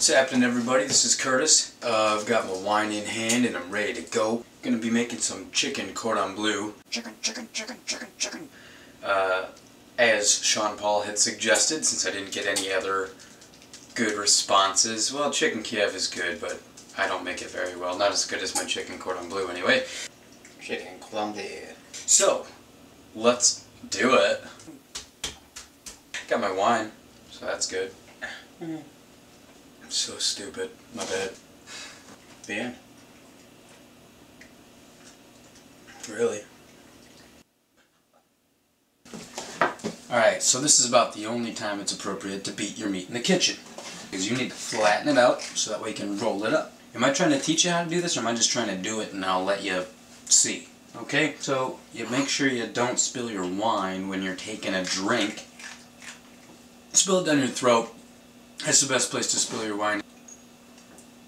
What's happening, everybody? This is Curtis. I've got my wine in hand and I'm ready to go. Gonna be making some chicken cordon bleu. Chicken. As Sean Paul had suggested, since I didn't get any other good responses. Well, chicken Kiev is good, but I don't make it very well. Not as good as my chicken cordon bleu anyway. Chicken cordon bleu. So, let's do it. Got my wine, so that's good. I'm so stupid. My bad. The end. Really? Alright, so this is about the only time it's appropriate to beat your meat in the kitchen. Because you need to flatten it out so that way you can roll it up. Am I trying to teach you how to do this, or am I just trying to do it and I'll let you see? Okay, so you make sure you don't spill your wine when you're taking a drink. Spill it down your throat. That's the best place to spill your wine.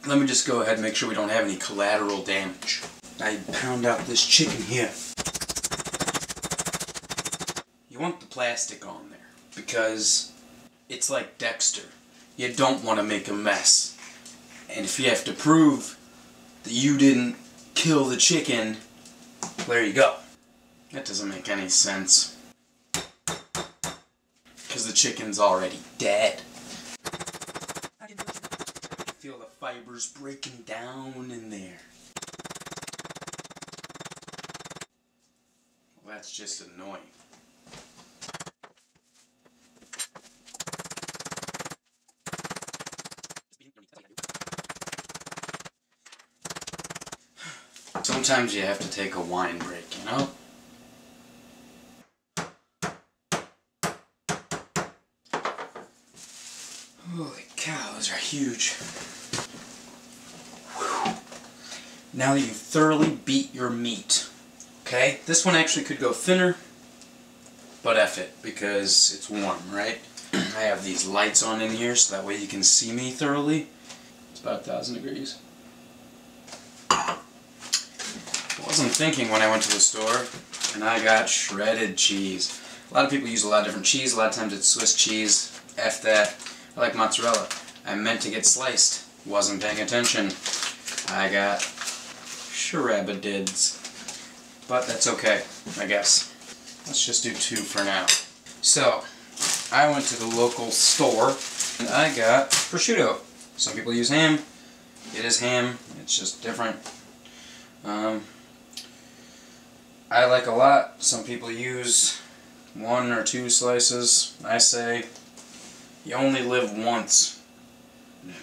Let me just go ahead and make sure we don't have any collateral damage. I pound out this chicken here. You want the plastic on there because it's like Dexter. You don't want to make a mess. And if you have to prove that you didn't kill the chicken, there you go. That doesn't make any sense. Because the chicken's already dead. Feel the fibers breaking down in there. Well, that's just annoying. Sometimes you have to take a wine break, you know? Holy cow, those are huge. Whew. Now that you've thoroughly beat your meat, okay? This one actually could go thinner, but F it, because it's warm, right? I have these lights on in here so that way you can see me thoroughly. It's about 1,000 degrees. I wasn't thinking when I went to the store, and I got shredded cheese. A lot of people use a lot of different cheese. A lot of times it's Swiss cheese. F that. I like mozzarella. I meant to get sliced. Wasn't paying attention. I got sharabadids. But that's okay, I guess. Let's just do 2 for now. So, I went to the local store and I got prosciutto. Some people use ham. It is ham. It's just different. I like a lot. Some people use 1 or 2 slices. I say you only live once.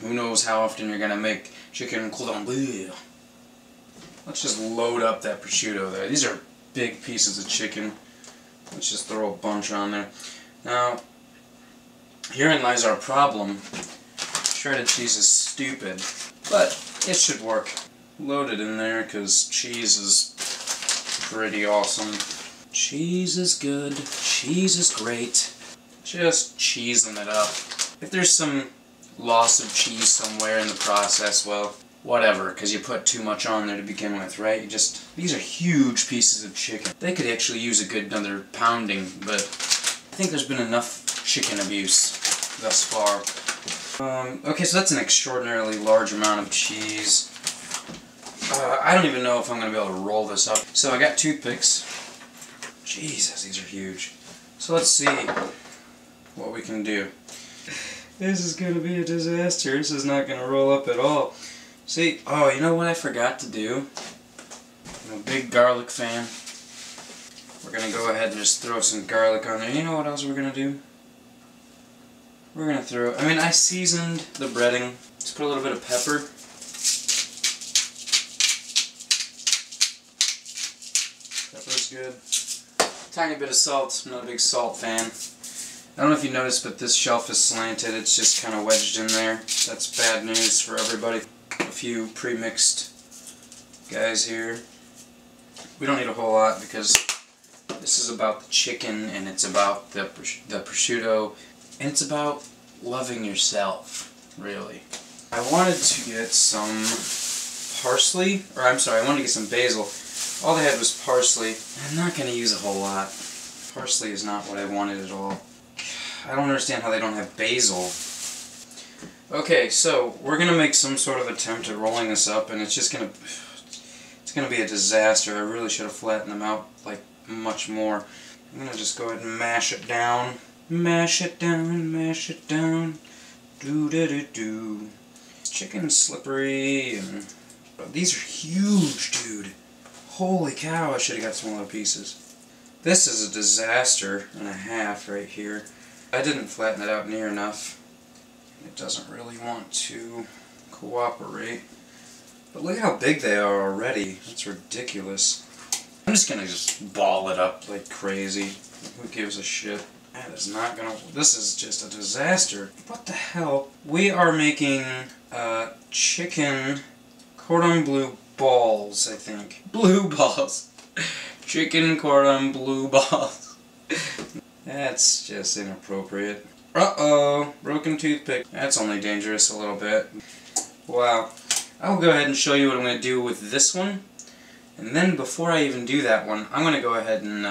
Who knows how often you're gonna make chicken cordon bleu. Let's just load up that prosciutto there. These are big pieces of chicken. Let's just throw a bunch on there. Now, herein lies our problem. Shredded cheese is stupid, but it should work. Load it in there because cheese is pretty awesome. Cheese is good. Cheese is great. Just cheesing it up. If there's some loss of cheese somewhere in the process, well, whatever, because you put too much on there to begin with, right? These are huge pieces of chicken. They could actually use a good another pounding, but I think there's been enough chicken abuse thus far. Okay, so that's an extraordinarily large amount of cheese. I don't even know if I'm going to be able to roll this up. So I got toothpicks. Jesus, these are huge. So let's see what we can do. This is going to be a disaster. This is not going to roll up at all. See, oh, you know what I forgot to do? I'm a big garlic fan. We're going to go ahead and just throw some garlic on there. You know what else we're going to do? We're going to throw, I seasoned the breading. Let's put a little bit of pepper. Pepper's good. Tiny bit of salt. I'm not a big salt fan. I don't know if you noticed, but this shelf is slanted. It's just kind of wedged in there. That's bad news for everybody. A few pre-mixed guys here. We don't need a whole lot because this is about the chicken and it's about the prosciutto and it's about loving yourself, really. I wanted to get some parsley, or I'm sorry, I wanted to get some basil. All they had was parsley. I'm not going to use a whole lot. Parsley is not what I wanted at all. I don't understand how they don't have basil. Okay, so we're gonna make some sort of attempt at rolling this up, and it's gonna be a disaster. I really should have flattened them out like much more. I'm gonna just go ahead and mash it down. Mash it down, mash it down. Do. Chicken's slippery, and these are huge, dude. Holy cow, I should have got smaller pieces. This is a disaster and a half right here. I didn't flatten it out near enough. It doesn't really want to cooperate. But look how big they are already. That's ridiculous. I'm just gonna ball it up like crazy. Who gives a shit? That is not gonna... This is just a disaster. What the hell? We are making chicken cordon bleu balls, I think. Blue balls. Chicken cordon bleu balls. That's just inappropriate. Uh-oh, broken toothpick. That's only dangerous a little bit. Wow. I'll go ahead and show you what I'm going to do with this one. And then before I even do that one, I'm going to go ahead and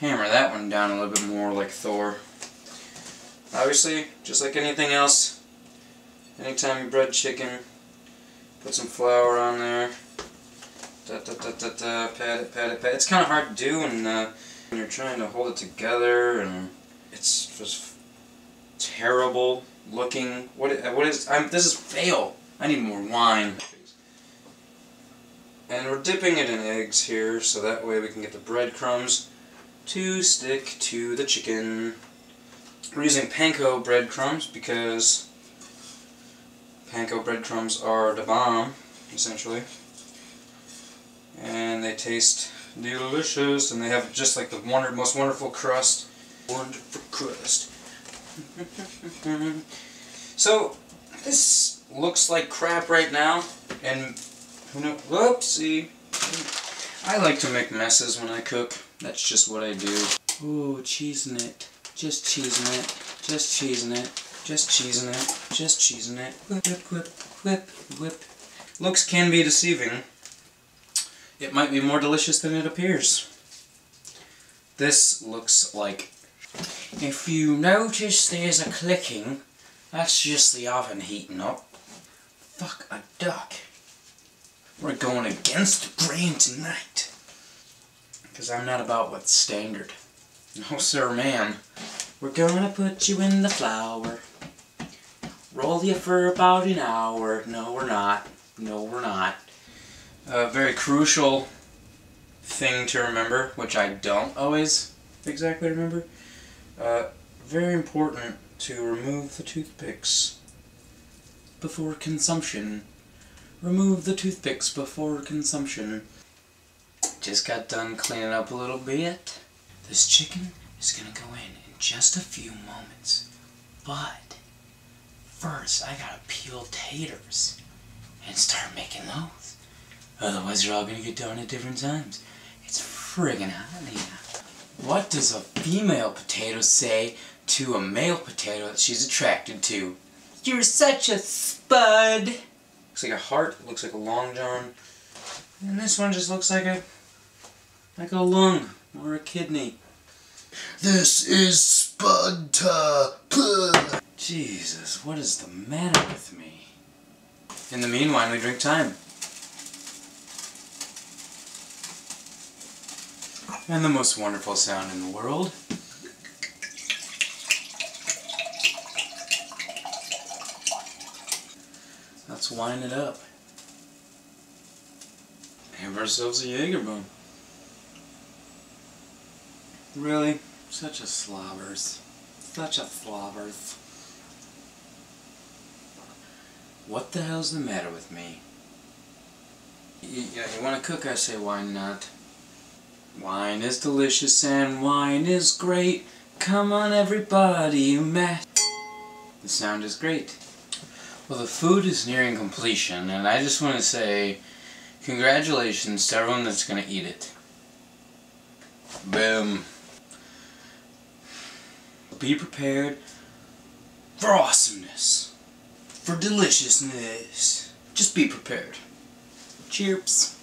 hammer that one down a little bit more like Thor. Obviously, just like anything else, anytime you bread chicken, put some flour on there. Pat it, pat it, pat it. It's kind of hard to do when you're trying to hold it together, and it's just terrible looking. This is fail. I need more wine. And we're dipping it in eggs here, so that way we can get the breadcrumbs to stick to the chicken. We're using panko breadcrumbs because panko breadcrumbs are the bomb, essentially. And they taste delicious, and they have just like the most wonderful crust. Wonderful crust. So, this looks like crap right now, and who knows? Whoopsie! I like to make messes when I cook. That's just what I do. Ooh, cheesing it. Just cheesing it. Just cheesing it. Just cheesing it. Just cheesing it. Whip, whip, whip, whip. Looks can be deceiving. It might be more delicious than it appears. This looks like... If you notice there's a clicking, that's just the oven heating up. Fuck a duck. We're going against the grain tonight. Because I'm not about what's standard. No sir, ma'am. We're gonna put you in the flour. Roll you for about an hour. No, we're not. No, we're not. A very crucial thing to remember, which I don't always exactly remember. Very important to remove the toothpicks before consumption. Remove the toothpicks before consumption. Just got done cleaning up a little bit. This chicken is gonna go in just a few moments. But first I gotta peel taters and start making those. Otherwise they're all gonna get done at different times. It's friggin' hot in here. What does a female potato say to a male potato that she's attracted to? You're such a spud! Looks like a heart, it looks like a long john. And this one just looks like a lung or a kidney. This is Spudta. Jesus, what is the matter with me? In the meanwhile, we drink time. And the most wonderful sound in the world. Let's wine it up. Have ourselves a Jagerbomb. Really? Such a slobbers. Such a slobbers. What the hell's the matter with me? You want to cook? I say why not? Wine is delicious and wine is great. Come on everybody, The sound is great. Well, the food is nearing completion, and I just want to say congratulations to everyone that's going to eat it. Boom. Be prepared for awesomeness. For deliciousness. Just be prepared. Cheers.